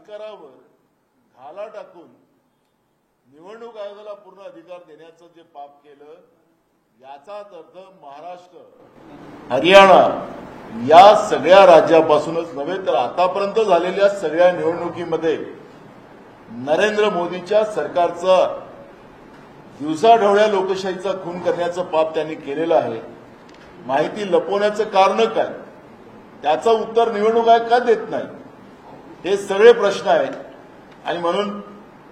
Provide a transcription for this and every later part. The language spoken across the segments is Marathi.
अधिकारावर घाला टाकून निवडणूक आयोगाला पूर्ण अधिकार देण्याचं जे पाप केलं, याचाच अर्थ महाराष्ट्र, हरियाणा या सगळ्या राज्यापासूनच नव्हे तर आतापर्यंत झालेल्या सगळ्या निवडणुकीमध्ये नरेंद्र मोदीच्या सरकारचा दिवसाढवळ्या लोकशाहीचा खून करण्याचं पाप त्यांनी केलेलं आहे. माहिती लपवण्याचं कारण काय, त्याचं उत्तर निवडणूक आयोग का देत नाही, हे सगळे प्रश्न आहेत. आणि म्हणून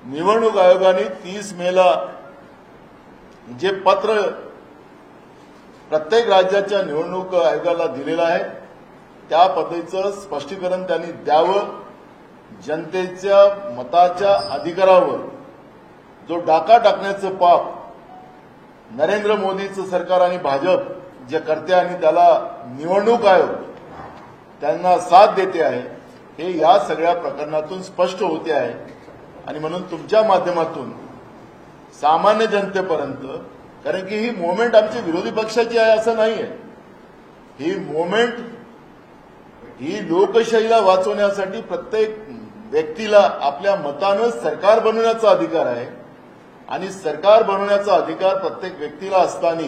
निवडणूक आयोगाने 30 मेला जे पत्र प्रत्येक राज्याच्या निवडणूक आयोगाला दिलेलं आहे, त्या पद्धतीचं स्पष्टीकरण त्यांनी द्यावं. जनतेच्या मताच्या अधिकारावर जो डाका टाकण्याचं पाप नरेंद्र मोदीचं सरकार आणि भाजप जे करते आणि त्याला निवडणूक आयोग त्यांना साथ देते आहे, हे या सगळ्या प्रकरणातून स्पष्ट होते आहे. आणि म्हणून तुमच्या माध्यमातून सामान्य जनतेपर्यंत, कारण की ही मूव्हमेंट आमची विरोधी पक्षाची आहे असं नाहीये, ही मूव्हमेंट ही लोकशाहीला वाचवण्यासाठी प्रत्येक व्यक्तीला आपल्या मतानं सरकार बनवण्याचा अधिकार आहे. आणि सरकार बनवण्याचा अधिकार प्रत्येक व्यक्तीला असताना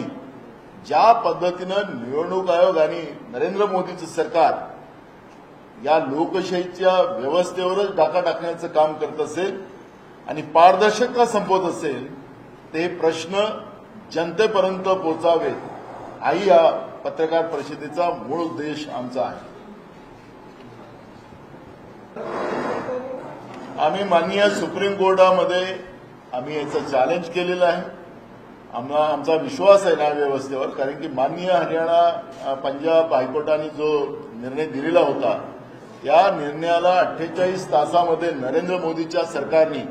ज्या पद्धतीनं निवडणूक आयोग आणि नरेंद्र मोदीचं सरकार या लोकशाहीच्या व्यवस्थेवरच डाका टाकण्याचं काम करत असेल आणि पारदर्शकता संपवत असेल, ते प्रश्न जनतेपर्यंत पोहोचावेत, हाही या पत्रकार परिषदेचा मूळ उद्देश आमचा आहे. आम्ही माननीय सुप्रीम कोर्टामध्ये आम्ही याचं चॅलेंज केलेलं आहे. आमचा विश्वास आहे न्यायव्यवस्थेवर, कारण की माननीय हरियाणा पंजाब हायकोर्टाने जो निर्णय दिलेला होता, या निर्णयाला 48 तासामध्ये नरेंद्र मोदीच्या सरकारने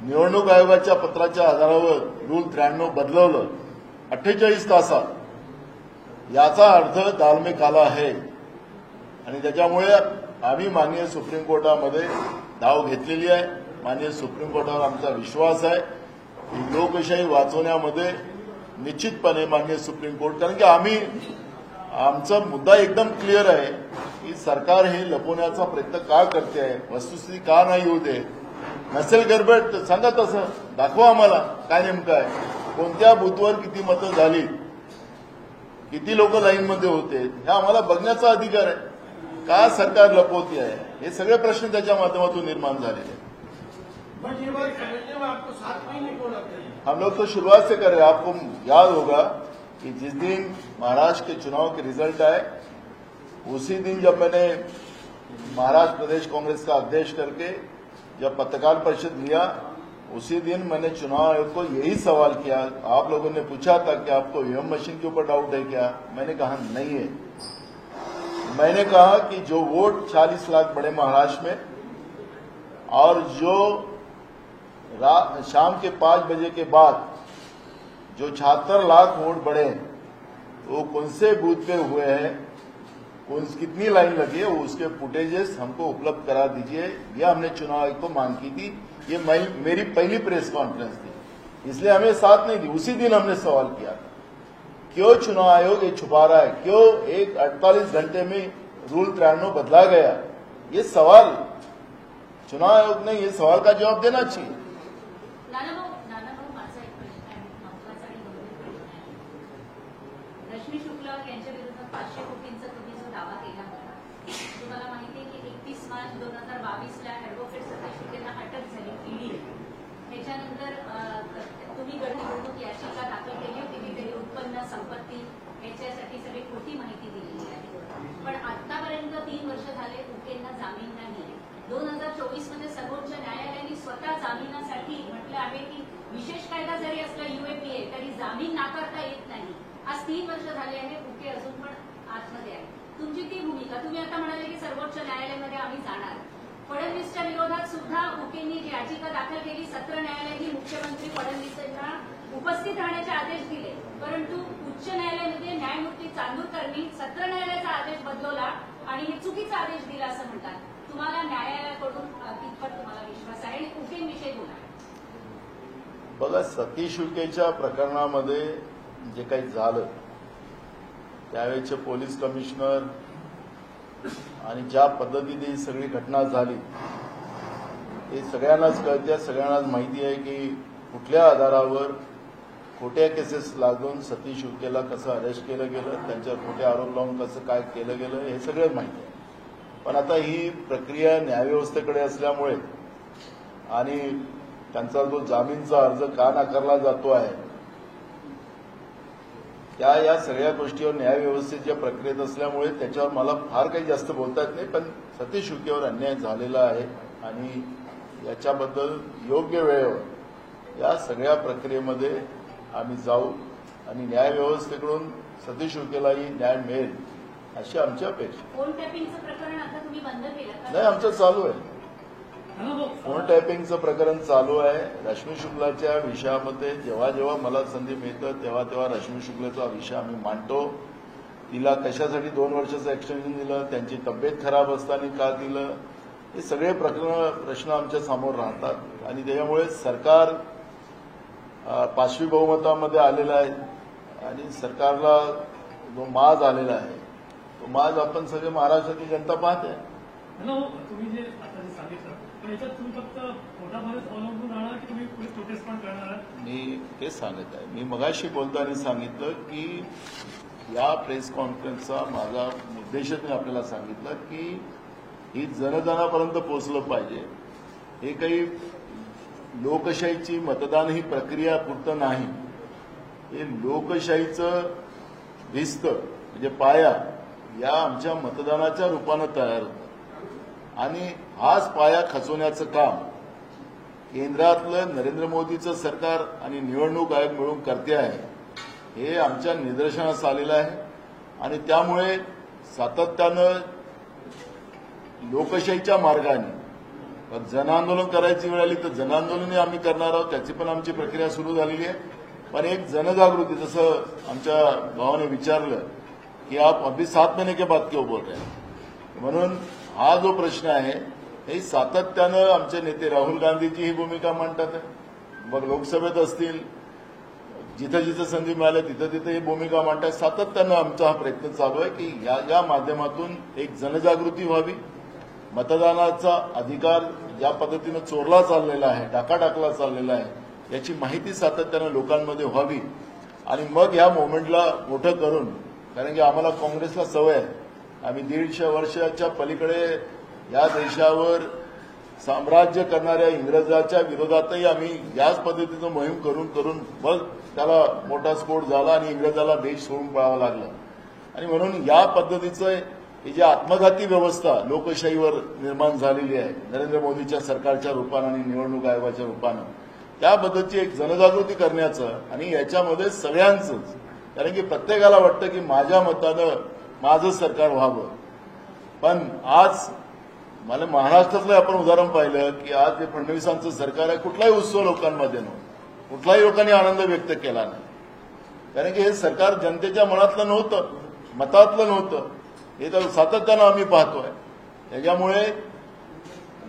निवडणूक आयोगाच्या पत्राच्या आधारावर रूल 93 बदलवलं 48 तासात. याचा अर्थ दाल में काला है. आणि त्याच्यामुळे आम्ही माननीय सुप्रीम कोर्टामध्ये धाव घेतलेली आहे. माननीय सुप्रीम कोर्टावर आमचा विश्वास आहे की लोकशाही वाचवण्यामध्ये निश्चितपणे माननीय सुप्रीम कोर्ट, कारण की आमचा मुद्दा एकदम क्लिअर आहे की सरकार हे लपवण्याचा प्रयत्न का करते आहे, वस्तुस्थिती का नाही होते. नसेल गडबड तर सांगा, तसं दाखवा आम्हाला काय नेमकं आहे, कोणत्या बूथवर किती मतं झाली, किती लोक लाईनमध्ये होते, हे आम्हाला बघण्याचा अधिकार आहे. का सरकार लपवती आहे, हे सगळे प्रश्न त्याच्या माध्यमातून निर्माण झालेले आहेत. हम लोग तो शुरुआत से कर रहे हैं. आपको याद होगा कि जिस दिन महाराष्ट्र के चुनाव के रिजल्ट आए, उसी दिन जब मैंने महाराष्ट्र प्रदेश कांग्रेस का अध्यक्ष करके जब पत्रकार परिषद लिया, उसी दिन मैंने चुनाव आयोग को यही सवाल किया. आप लोगों ने पूछा था कि आपको ईवीएम मशीन के ऊपर डाउट है क्या, मैंने कहा नहीं है. मैंने कहा कि जो वोट 40 लाख बढ़े महाराष्ट्र में, और जो शाम के 5 बजे के बाद जो 76 लाख वोट बढ़े, वो कौन से बूथ पे हुए हैं, कितनी लाइन लगी है, उसके फुटेजेस हमको उपलब्ध करा दीजिए. ये हमने चुनाव आयोग को मांग की थी. ये मेरी पहली प्रेस कॉन्फ्रेंस थी, इसलिए हमें साथ नहीं दी. उसी दिन हमने सवाल किया था, क्यों चुनाव आयोग ये छुपा रहा है, क्यों 48 घंटे में रूल 93 बदला गया. ये सवाल चुनाव आयोग ने ये सवाल का जवाब देना चाहिए. रश्मी शुक्ला यांच्या विरोधात 500 कोटींचा तुम्ही जो दावा केला होता, तुम्हाला माहिती आहे की 31 मार्च 2022ला ऍडव्होकेट सतीश शुक्लेंना अटक झाली ईडी. त्याच्यानंतर तुम्ही निवडणूक याचिका दाखल केली होती की त्याची उत्पन्न संपत्ती याच्यासाठी सगळी खोटी माहिती दिलेली आहे. पण आतापर्यंत 3 वर्ष झाले उकेंना जामीन नाही. 2024 मध्ये सर्वोच्च न्यायालयाने स्वतः जामिनासाठी म्हटलं आहे की विशेष कायदा जरी असला UAPA तरी जामीन नाकारता येत नाही. आज 3 वर्ष झाले आहे, उके अजून पण आतमध्ये आहे. तुमची ती भूमिका, तुम्ही आता म्हणाले की सर्वोच्च न्यायालयामध्ये आम्ही जाणार. फडणवीसच्या विरोधात सुद्धा उकेंनी जी याचिका दाखल केली, सत्र न्यायालयाने मुख्यमंत्री फडणवीसांना उपस्थित राहण्याचे आदेश दिले, परंतु उच्च न्यायालयामध्ये न्यायमूर्ती चांदूरकरांनी सत्र न्यायालयाचा आदेश बदलवला आणि हे चुकीचा आदेश दिला असं म्हणतात. तुम्हाला न्यायालयाकडून कितपत तुम्हाला विश्वास आहे आणि उकेंविषयी बोला. बघा, सतीश उकेच्या प्रकरणामध्ये जे काही झालं, त्यावेळेचे पोलीस कमिशनर आणि ज्या पद्धतीने ही सगळी घटना झाली, हे सगळ्यांनाच कळते, सगळ्यांनाच माहिती आहे की कुठल्या आधारावर खोट्या केसेस लागून सतीश उकेला कसं अरेस्ट केलं गेलं, त्यांच्यावर खोटे आरोप लावून कसं काय केलं गेलं हे सगळं माहिती आहे. पण आता ही प्रक्रिया न्यायव्यवस्थेकडे असल्यामुळे आणि त्यांचा जो जामीनचा अर्ज का नाकारला जातो आहे या सगळ्या गोष्टीवर न्यायव्यवस्थेच्या प्रक्रियेत असल्यामुळे त्याच्यावर मला फार काही जास्त बोलता येत नाही. पण सतीश उकेवर अन्याय झालेला आहे आणि याच्याबद्दल योग्य वेळेवर या सगळ्या प्रक्रियेमध्ये आम्ही जाऊ आणि न्यायव्यवस्थेकडून सतीश उकेलाही न्याय मिळेल अशी आमची अपेक्षा. फोन टॅपिंगचं प्रकरण आता तुम्ही बंद केलं का? नाही, आमचं चालू आहे. फोन टॅपिंगचं प्रकरण चालू आहे. रश्मी शुक्लाच्या विषयामध्ये जेव्हा जेव्हा मला संधी मिळतं तेव्हा तेव्हा रश्मी शुक्लाचा विषय आम्ही मांडतो. तिला कशासाठी 2 वर्षाचं एक्सटेन्शन दिलं, त्यांची तब्येत खराब असताना का दिलं, हे सगळे प्रश्न आमच्या समोर राहतात आणि त्याच्यामुळे सरकार 5वी बहुमतामध्ये आलेलं आहे आणि सरकारला जो माज आलेला आहे तो माज आपण सगळे महाराष्ट्राची जनता पाहते. तुम्ही जे आता जे सांगितलं पण याच्यात तुम्ही फक्त पोटामध्येच अवलंबून राहणार की तुम्ही पुढे प्रोटेस्ट पण करणार? मी तेच सांगत आहे. मी मगाशी बोलताना सांगितलं की या प्रेस कॉन्फरन्सचा माझा उद्देशच मी आपल्याला सांगितलं की ही जनजनापर्यंत पोहोचलं पाहिजे. हे काही लोकशाहीची मतदान ही प्रक्रिया पुरतं नाही, हे लोकशाहीचं भिस्त म्हणजे पाया या आमच्या मतदानाच्या रूपानं तयार होतं आणि हाच पाया खचवण्याचं काम केंद्रातलं नरेंद्र मोदीचं सरकार आणि निवडणूक आयोग मिळून करते आहे. हे आमच्या निदर्शनास आलेलं आहे आणि त्यामुळे सातत्यानं लोकशाहीच्या मार्गाने जनआंदोलन करायची वेळ आली तर जनआंदोलनही आम्ही करणार आहोत. त्याची पण आमची प्रक्रिया सुरू झालेली आहे. पण एक जनजागृती, जसं आमच्या भावाने विचारलं की आप अभी 7 महीने के बाद क्यों बोल रहे हैं, म्हणून हा जो प्रश्न आहे हे सातत्यानं आमचे नेते राहुल गांधीची ही भूमिका मांडतात आहे. मग लोकसभेत असतील, जिथं जिथं संधी मिळाली तिथं तिथं ही भूमिका मांडतात. सातत्यानं आमचा हा प्रयत्न चालू आहे की या माध्यमातून एक जनजागृती व्हावी. मतदानाचा अधिकार ज्या पद्धतीनं चोरला चाललेला आहे, डाका टाकला चाललेला आहे, याची माहिती सातत्यानं लोकांमध्ये व्हावी आणि मग या मोमेंटला मोठं करून, कारण की आम्हाला काँग्रेसला सवय आहे, आम्ही 150 वर्षाच्या पलीकडे या देशावर साम्राज्य करणाऱ्या इंग्रजाच्या विरोधातही आम्ही याच पद्धतीचं मोहीम करून करून मग त्याला मोठा स्फोट झाला आणि इंग्रजाला देश सोडून पळावं लागलं. आणि म्हणून या पद्धतीचं ही जी आत्मघाती व्यवस्था लोकशाहीवर निर्माण झालेली आहे नरेंद्र मोदीच्या सरकारच्या रूपानं आणि निवडणूक आयोगाच्या रूपानं, त्याबद्दलची एक जनजागृती करण्याचं आणि याच्यामध्ये सगळ्यांचंच, कारण की प्रत्येकाला वाटतं की माझ्या मतानं माझं सरकार व्हावं. पण आज मला महाराष्ट्रातलं आपण उदाहरण पाहिलं की आज जे फडणवीसांचं सरकार आहे, कुठलाही उत्सव लोकांमध्ये नव्हता, कुठलाही लोकांनी आनंद व्यक्त केला नाही, कारण की हे सरकार जनतेच्या मनातलं नव्हतं, मतातलं नव्हतं. हे तर सातत्यानं आम्ही पाहतोय. त्याच्यामुळे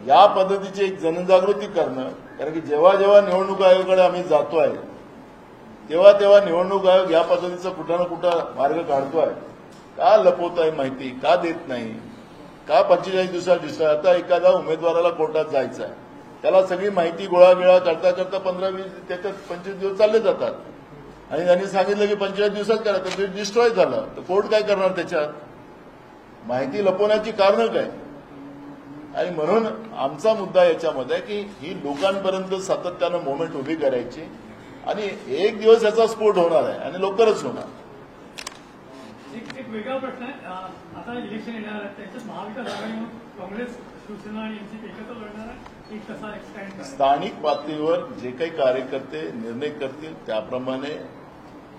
या पद्धतीची एक जनजागृती करणं, कारण की जेव्हा जेव्हा निवडणूक आयोगाकडे आम्ही जातोय तेव्हा तेव्हा निवडणूक आयोग या पद्धतीचा कुठं ना कुठं मार्ग काढतोय. का लपवत आहे माहिती, का देत नाही, का 45 दिवसात दिसतोय. आता एखादा उमेदवाराला कोर्टात जायचं आहे, त्याला सगळी माहिती गोळाबिळा करता करता 15-20 त्याच्यात 25 दिवस चालले जातात आणि त्यांनी सांगितलं की 45 दिवसात करा, तर डिस्ट्रॉय झालं तर कोर्ट काय करणार त्याच्यात? माहिती लपवण्याची कारणं काय? आणि म्हणून आमचा मुद्दा याच्यामध्ये आहे की ही लोकांपर्यंत सातत्यानं मोमेंट उभी करायची आणि एक दिवस याचा स्फोट होणार आहे आणि लवकरच होणार. एक वेगळा प्रश्न आहे. आता इलेक्शन येणार आहे, त्याच्यात महाविकास आघाडी काँग्रेस, शिवसेना आणि एनसीपी एकत्र लढणार आहे. एक कसा एक्सटेंड करा? स्थानिक पातळीवर जे काही कार्यकर्ते निर्णय करतील त्याप्रमाणे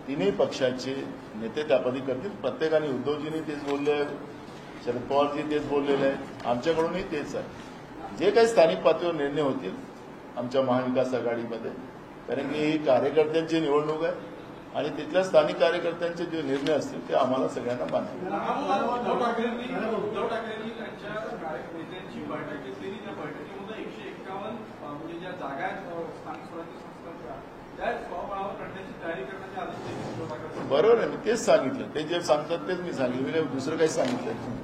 तिन्ही पक्षाचे नेते त्यापदी करतील. प्रत्येकाने, उद्धवजींनी तेच बोलले आहे, शरद पवारजी तेच बोललेले आहे, आमच्याकडूनही तेच आहे. जे काही स्थानिक पातळीवर निर्णय होतील आमच्या महाविकास आघाडीमध्ये, कारण की ही कार्यकर्त्यांची निवडणूक आहे आणि तिथल्या स्थानिक कार्यकर्त्यांचे जे निर्णय असतील ते आम्हाला सगळ्यांना मान्य. उद्धव ठाकरेंनी त्यांच्या नेत्यांची बैठक घेतलेली, त्या बैठकीमध्ये 151 म्हणजे ज्या जागा आहेत स्थानिक स्वराज्य संस्थांच्या, त्या स्वबळावर करण्याची तयारी करण्याचे आदेश देखील उद्धव ठाकरे. बरोबर आहे, मी तेच सांगितलं. ते जे सांगतात तेच मी सांगितलं, मी दुसरं काही सांगितलं.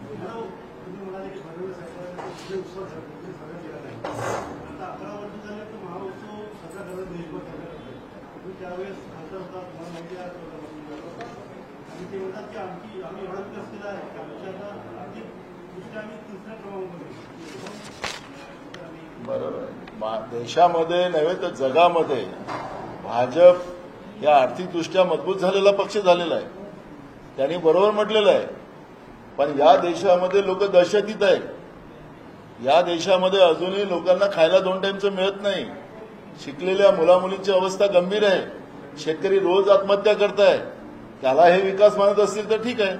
आम्ही एवढा विकास केला आहे की आमच्याला आर्थिक दृष्ट्या आम्ही तिसऱ्या क्रमांकावर. बरोबर आहे. देशामध्ये नव्हे तर जगामध्ये भाजप या आर्थिकदृष्ट्या मजबूत झालेला पक्ष झालेला आहे. त्यांनी बरोबर म्हटलेलं आहे. पण या देशामध्ये लोक दहशतीत आहेत. या देशामध्ये अजूनही लोकांना खायला 2 टाइमचं मिळत नाही. शिकलेल्या मुलामुलींची अवस्था गंभीर आहे. शेतकरी रोज आत्महत्या करतायत. त्याला हे विकास मानत असतील तर ठीक आहे.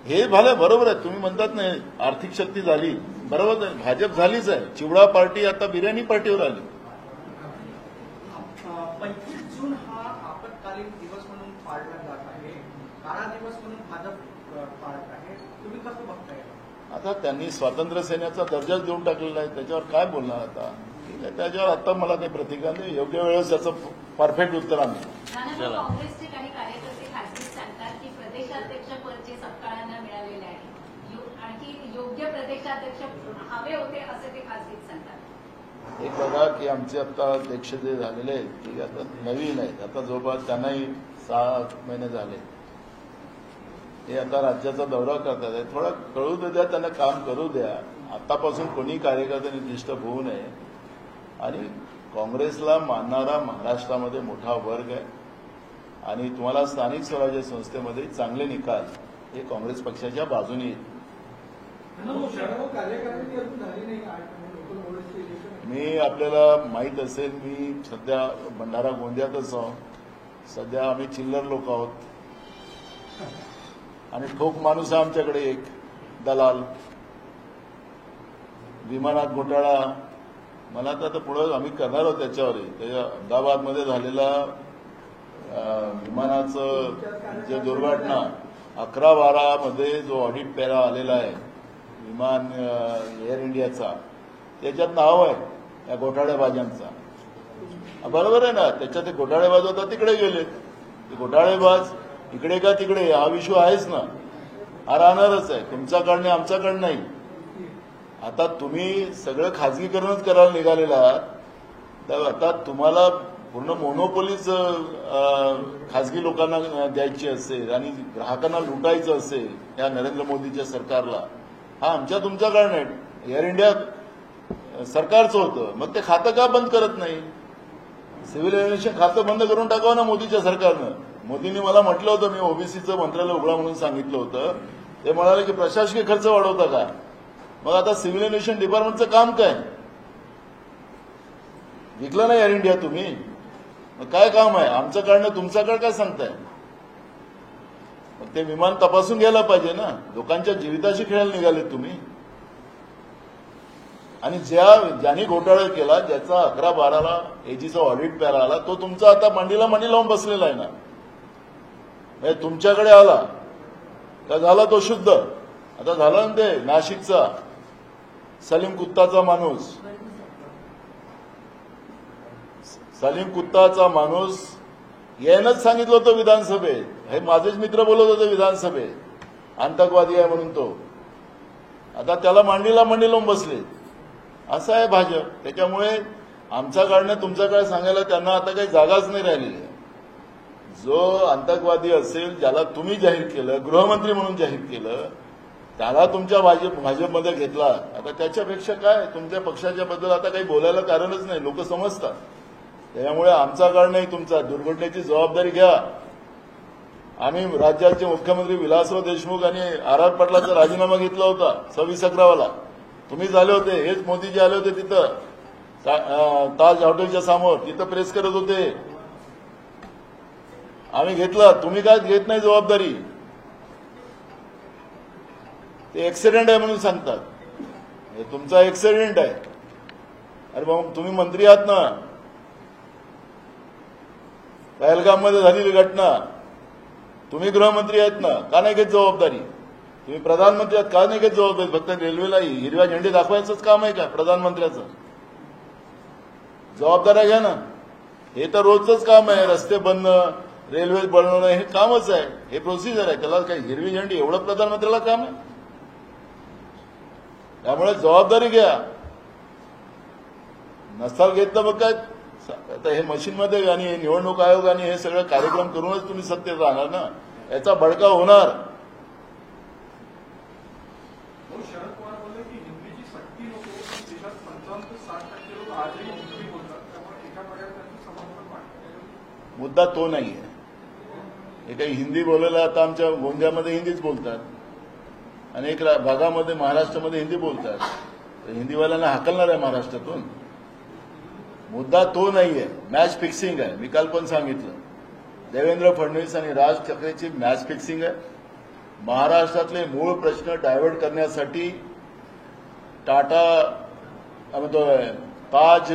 हे झालं बरोबर आहे. तुम्ही म्हणतात नाही आर्थिक शक्ती झाली, बरोबर आहे. भाजप झालीच आहे. चिवडा पार्टी आता बिर्याणी पार्टीवर आली. 25 जून हा आपत्कालीन दिवस म्हणून पाळला जात आहे, काळा दिवस म्हणून भाजप पाळत आहे. तुम्ही कसं बघताय? आता त्यांनी स्वातंत्र्य सेनेचा दर्जाच देऊन टाकलेला आहे. त्याच्यावर काय बोलणार आता? ठीक आहे, त्याच्यावर आता मला काही प्रतिक्रिया नाही. योग्य वेळेस त्याचं परफेक्ट उत्तर आम्ही. नाना, काँग्रेसचे काही कार्यकर्ते खासगीत सांगतात की प्रदेशाध्यक्ष पदचे सपकाळांना मिळालेले आहे. आणखी योग्य प्रदेशाध्यक्ष हवे होते असे ते खासगीत सांगतात. एक बघा की आमचे आता अध्यक्ष जे झालेले आहेत ते आता नवीन आहेत. आता जवळपास त्यांनाही 6 महिने झाले. ते आता राज्याचा दौरा करतात. थोडा कळू द्या, त्यांना काम करू द्या. आतापासून कोणी कार्यकर्त्यांनी डिस्टर्ब होऊ नये. आणि काँग्रेसला मानणारा महाराष्ट्रामध्ये मोठा वर्ग आहे. आणि तुम्हाला स्थानिक स्वराज्य संस्थेमध्ये चांगले निकाल हे काँग्रेस पक्षाच्या बाजूने येतील. कार्यकर्ते अजून झाली नाही का? लोकल बॉडीचे इलेक्शन मी आपल्याला माहीत असेल, मी सध्या भंडारा गोंदियातच आहोत. सध्या आम्ही चिल्लर लोक आहोत. आणि ठोक माणूस आहे आमच्याकडे एक दलाल. विमानात घोटाळा, मला तर आता पुढे आम्ही करणार आहोत त्याच्यावरही. त्याच्या अहमदाबादमध्ये झालेला विमानाचं जे दुर्घटना 11-12 मध्ये जो ऑडिट पॅरा आलेला आहे विमान एअर इंडियाचा, त्याच्यात नाव आहे या घोटाळेबाजांचा. बरोबर आहे ना? त्याच्यात ते घोटाळेबाज होता तिकडे गेले. ते घोटाळेबाज इकडे का तिकडे हा विषय आहेच ना. हा राहणारच आहे. तुमच्याकडनं आमच्याकडं नाही. आता तुम्ही सगळं खाजगीकरणच करायला निघालेला आहात. तर आता तुम्हाला पूर्ण मोनोपोलीच खाजगी लोकांना द्यायची असेल आणि ग्राहकांना लुटायचं असेल या नरेंद्र मोदीच्या सरकारला, हा आमच्या तुमच्याकडं नाही. एअर इंडिया सरकारचं होतं. मग ते खातं का बंद करत नाही? सिव्हिल एव्हिएशन खातं बंद करून टाकावं ना मोदीच्या सरकारनं. मोदींनी मला म्हटलं होतं, मी ओबीसीचं मंत्रालय उघडा म्हणून सांगितलं होतं. ते म्हणाले की प्रशासकीय खर्च वाढवता का? मग आता सिव्हिल एव्हिएशन डिपार्टमेंटचं काम काय? विकलं नाही एअर इंडिया तुम्ही? मग काय काम आहे आमच्याकडनं तुमच्याकडे? काय सांगताय? मग ते विमान तपासून घ्यायला पाहिजे ना. लोकांच्या जीविताशी खेळायला निघाले तुम्ही. आणि ज्यांनी घोटाळा केला, ज्याचा 11-12ला एजीचा ऑडिट पॅरा आला, तो तुमचा आता मांडीला मांडी लावून बसलेला आहे ना. म्हणजे तुमच्याकडे आला का झाला तो शुद्ध. आता झाला ना ते नाशिकचा सलीम कुत्ताचा माणूस. सलीम कुत्ताचा माणूस यायनंच सांगितलं होतं विधानसभेत. हे माझेच मित्र बोलत होते विधानसभेत, आतंकवादी आहे म्हणून तो. आता त्याला मांडीला मांडी लावून बसले. असं आहे भाजप. त्याच्यामुळे आमच्याकडनं तुमच्याकडे सांगायला त्यांना आता काही जागाच नाही राहिलेली आहे. जो आतंकवादी असेल, ज्याला तुम्ही जाहीर केलं, गृहमंत्री म्हणून जाहीर केलं, त्याला तुमच्या भाजपमध्ये घेतला. आता त्याच्यापेक्षा काय तुमच्या पक्षाच्या बद्दल आता काही बोलायला कारणच नाही. लोक समजतात. त्यामुळे आमच्याकडे नाही, तुमचा दुर्घटनेची जबाबदारी घ्या. आम्ही राज्याचे मुख्यमंत्री विलासराव देशमुख आणि आर पाटलाचा राजीनामा घेतला होता 26/11 तुम्ही झाले होते. हेच मोदीजी आले होते तिथं ताज हॉटेलच्या समोर, तिथं प्रेस करत होते. आम्ही घेतला. तुम्ही काय घेत नाही जबाबदारी. ते ऍक्सिडेंट आहे म्हणून सांगतात. हे तुमचा ऍक्सिडेंट आहे. अरे मग तुम्ही मंत्री आहात ना. पहलगाममध्ये झालेली घटना, तुम्ही गृहमंत्री आहेत ना, का नाही घेत जबाबदारी? तुम्ही प्रधानमंत्री आहात, का नाही घेत जबाबदारी? फक्त रेल्वेला हिरव्या झेंडे दाखवायचंच काम आहे का प्रधानमंत्र्याचं? जबाबदाऱ्या घ्या ना. हे तर रोजचंच काम आहे. रस्ते बनणं, रेल्वे बनवणं हे कामच आहे. हे प्रोसिजर आहे. त्याला काही हिरवी झेंडी एवढं प्रधानमंत्र्याला काम आहे? त्यामुळे जबाबदारी घ्या. नसाल घेतलं मग काय आता हे मशीनमध्ये आणि निवडणूक आयोग आणि हे सगळं कार्यक्रम करूनच तुम्ही सत्तेत राहणार ना. याचा भडका होणार. शरद पवार बोलले की हिंदीची सक्ती नको, पण देशात 55 ते 60% लोक आजही हिंदी बोलतात, त्यामुळे एका प्रकारे त्यांचं समर्थन वाटतं. मुद्दा तो नाहीये. हे काही हिंदी बोलायला आता आमच्या गोंदियामध्ये हिंदीच बोलतात, अनेक भागामध्ये महाराष्ट्रामध्ये हिंदी बोलतात. तर हिंदीवाल्यांना हाकलणार आहे महाराष्ट्रातून. मुद्दा तो नाहीये, मॅच फिक्सिंग आहे. मी काल पण सांगितलं, देवेंद्र फडणवीस आणि राज ठाकरेची मॅच फिक्सिंग आहे. महाराष्ट्रातले मूळ प्रश्न डायव्हर्ट करण्यासाठी टाटा ताज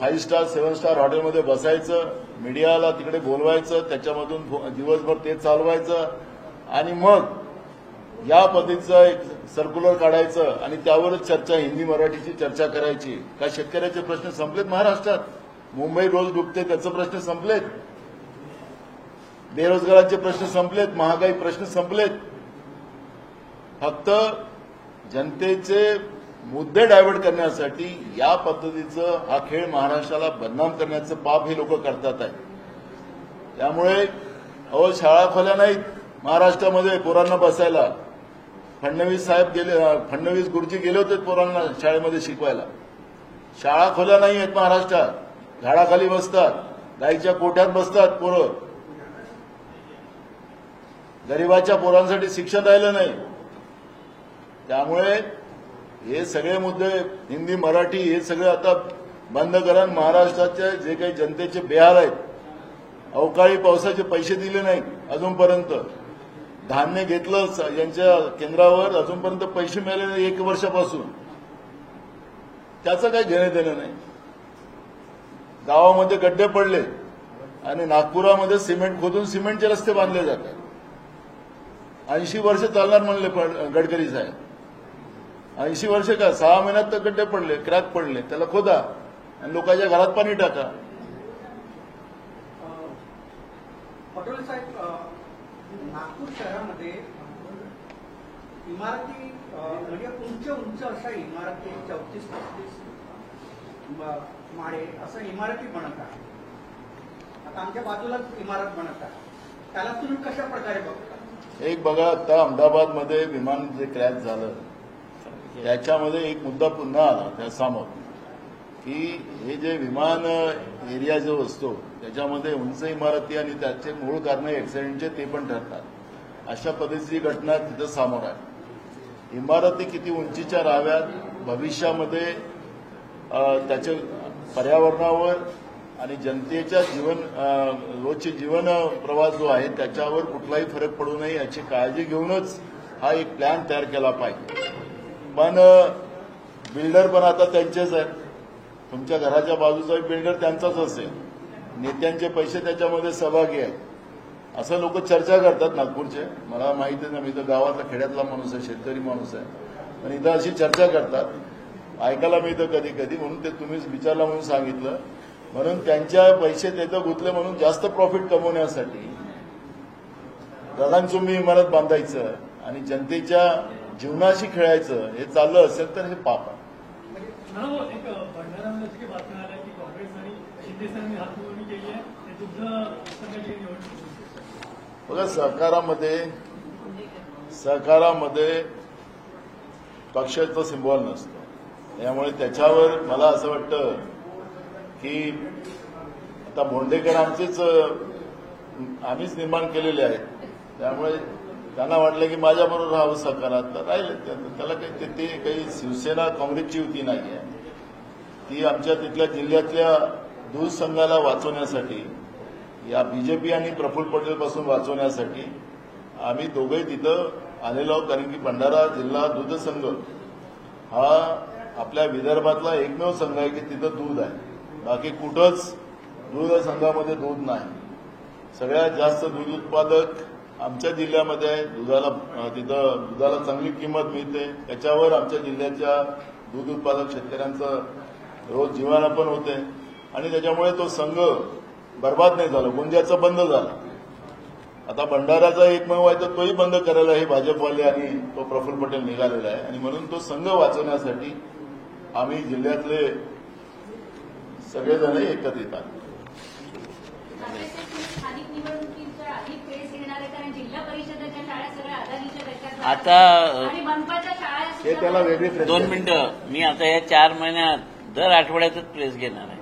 5 स्टार 7 स्टार हॉटेलमध्ये बसायचं, मीडियाला तिकडे बोलवायचं, त्याच्यामधून दिवसभर ते चालवायचं आणि मग या पद्धतीचं एक सर्क्युलर काढायचं आणि त्यावरच चर्चा, हिंदी मराठीची चर्चा करायची. का शेतकऱ्याचे प्रश्न संपलेत महाराष्ट्रात? मुंबई रोज डुबते त्याचे प्रश्न संपलेत, बेरोजगारांचे प्रश्न संपलेत, महागाई प्रश्न संपलेत. फक्त जनतेचे मुद्दे डायव्हर्ट करण्यासाठी या पद्धतीचं हा खेळ महाराष्ट्राला बदनाम करण्याचं पाप हे लोक करतात आहे. त्यामुळे शाळा खोल्या नाहीत महाराष्ट्रामध्ये पोरांना बसायला. फडणवीस गुरुजी गेले होते पोरांना शाळेमध्ये शिकवायला. शाळा खोल्या नाही आहेत महाराष्ट्रात, झाडाखाली बसतात, गाईच्या कोठ्यात बसतात पोरं. गरिबाच्या पोरांसाठी शिक्षण राहिलं नाही. त्यामुळे हे सगळे मुद्दे, हिंदी मराठी हे सगळे आता बंद करा. महाराष्ट्राचे जे काही जनतेचे बेहाल आहेत, अवकाळी पावसाचे पैसे दिले नाहीत अजूनपर्यंत, धान्य घेतलं यांच्या केंद्रावर, अजूनपर्यंत पैसे मिळाले नाही 1 वर्षापासून, त्याचं काही घेणं देणं नाही. गावामध्ये गड्डे पडले आणि नागपुरामध्ये सिमेंट खोदून सिमेंटचे रस्ते बांधले जातात. 80 वर्ष चालणार म्हणले गडकरी साहेब. 80 वर्ष का, 6 महिन्यात तर गड्डे पडले, क्रॅक पडले, त्याला खोदा आणि लोकांच्या घरात पाणी टाका. पटोले साहेब, नागपूर शहरामध्ये इमारती म्हणजे उंच अशा इमारती 34-35 माळे असं इमारती बनत आहे. आता आमच्या बाजूलाच इमारत बनत आहे, त्याला तुम्ही कशा प्रकारे बघता? एक बघा, आता अहमदाबादमध्ये विमान जे क्रॅश झालं त्याच्यामध्ये एक मुद्दा पुन्हा आला त्यासमोर, की हे जे विमान एरिया जो असतो त्याच्यामध्ये उंच इमारती आणि त्याचे मूळ कारण ऍक्सिडेंटचे ते पण ठरतात. अशा पद्धतीची घटना तिथं समोर आहे. इमारती किती उंचीच्या राहाव्यात, भविष्यामध्ये त्याच्या पर्यावरणावर आणि जनतेच्या रोजचे जीवन प्रवास जो आहे त्याच्यावर कुठलाही फरक पडू नये याची काळजी घेऊनच हा एक प्लॅन तयार केला पाहिजे. पण बिल्डर पण आता त्यांचेच आहेत. तुमच्या घराच्या बाजूचा बिल्डर त्यांचाच असेल, नेत्यांचे पैसे त्याच्यामध्ये सहभागी आहेत, असं लोक चर्चा करतात नागपूरचे. मला माहिती आहे ना, मी तर गावातला खेड्यातला माणूस आहे, शेतकरी माणूस आहे, पण इथं अशी चर्चा करतात, ऐकायला मिळतं कधी कधी. म्हणून ते तुम्हीच विचारला म्हणून सांगितलं. म्हणून त्यांच्या पैसे तिथं गुंतले म्हणून जास्त प्रॉफिट कमवण्यासाठी गगनचुंबी इमारत बांधायचं आणि जनतेच्या जीवनाशी खेळायचं हे चाललं असेल तर हे पाप आहे. एक भंडाऱ्यामध्ये बातमी आल्या की काँग्रेस आणि शिंदे सरांनी हातमिळवणी केली आहे, ते दुग्ध संघाची निवडणूक. बघा, सहकारामध्ये पक्षाचं सिम्बॉल नसतं. त्यामुळे त्याच्यावर मला असं वाटतं की आता भोंडेकर आम्हीच निर्माण केलेले आहेत. त्यामुळे त्यांना वाटलं की माझ्याबरोबर राहावं सहकारात, तर राहिले. त्याला काही ते काही शिवसेना काँग्रेसची युती नाही आहे. ती आमच्या तिथल्या जिल्ह्यातल्या दूध संघाला वाचवण्यासाठी, या बीजेपी आणि प्रफुल्ल पटेलपासून वाचवण्यासाठी आम्ही दोघंही तिथं आलेलो आहोत. कारण की भंडारा जिल्हा दूध संघ हा आपल्या विदर्भातला एकमेव संघ आहे की तिथं दूध आहे. बाकी कुठंच दूध संघामध्ये दूध नाही. सगळ्यात जास्त दूध उत्पादक आमच्या जिल्ह्यामध्ये आहे. तिथं दुधाला चांगली किंमत मिळते. त्याच्यावर आमच्या जिल्ह्याच्या दूध उत्पादक शेतकऱ्यांचं रोज जीवनापन होते आणि त्याच्यामुळे तो संघ बर्बाद नाही झाला. गोंदियाचा बंद झाला. आता भंडाराचा एकमेव आहे तर तोही बंद करायला हे भाजपवाले आणि तो प्रफुल्ल पटेल निघालेला आहे. आणि म्हणून तो संघ वाचवण्यासाठी आम्ही जिल्ह्यातले सगळेजण एकत्रित आले. स्थानिक निवडणुकीच्या अधिक वेळेस घेणार आहे, कारण जिल्हा आता आणि मनपाच्या शाळा हे त्याला वेगळी 2 मिनिटं, मी आता या 4 महिन्यात दर आठवड्यातच प्रेस घेणार आहे.